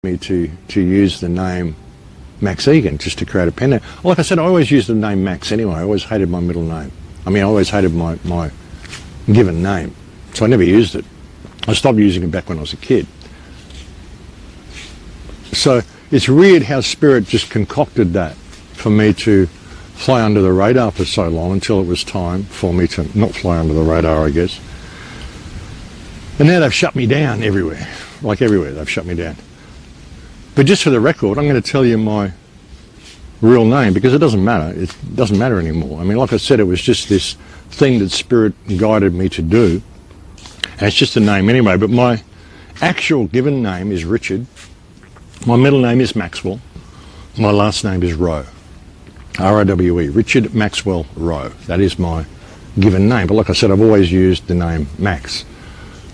me to use the name Max Egan just to create a pen name. Like I said, I always used the name Max anyway. I always hated my middle name. I mean, I always hated my given name, so I never used it. I stopped using it back when I was a kid. So it's weird how Spirit just concocted that for me to fly under the radar for so long until it was time for me to not fly under the radar, I guess. And now they've shut me down everywhere. Like everywhere, they've shut me down. But just for the record, I'm going to tell you my real name because it doesn't matter. It doesn't matter anymore. I mean, like I said, it was just this thing that Spirit guided me to do. And it's just a name anyway. But my actual given name is Richard. My middle name is Maxwell. My last name is Rowe. R-O-W-E. Richard Maxwell Rowe. That is my given name. But like I said, I've always used the name Max.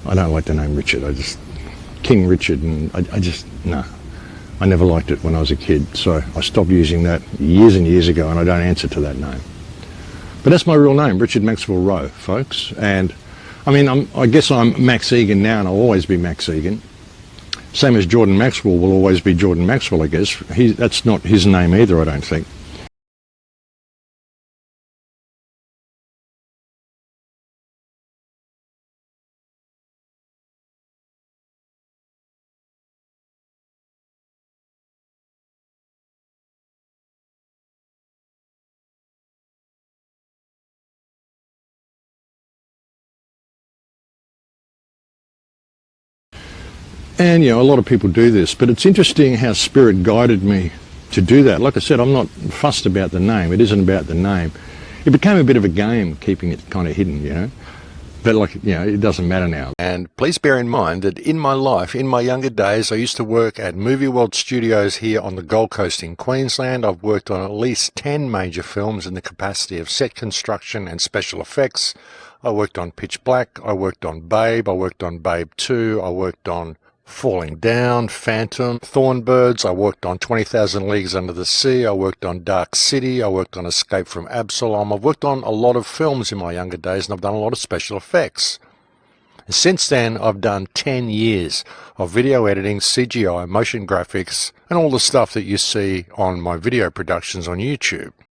I don't like the name Richard. King Richard, and I just, no. I never liked it when I was a kid, so I stopped using that years and years ago, and I don't answer to that name. But that's my real name, Richard Maxwell Rowe, folks. And I mean, I guess I'm Max Egan now, and I'll always be Max Egan. Same as Jordan Maxwell will always be Jordan Maxwell, I guess. That's not his name either, I don't think. And, you know, a lot of people do this, but it's interesting how Spirit guided me to do that. Like I said, I'm not fussed about the name. It isn't about the name. It became a bit of a game keeping it kind of hidden, you know. But, like, you know, it doesn't matter now. And please bear in mind that in my life, in my younger days, I used to work at Movie World Studios here on the Gold Coast in Queensland. I've worked on at least 10 major films in the capacity of set construction and special effects. I worked on Pitch Black. I worked on Babe. I worked on Babe 2. I worked on Falling Down, Phantom, Thornbirds. I worked on 20,000 Leagues Under the Sea. I worked on Dark City. I worked on Escape from Absalom. I've worked on a lot of films in my younger days, and I've done a lot of special effects. And since then, I've done 10 years of video editing, CGI, motion graphics, and all the stuff that you see on my video productions on YouTube.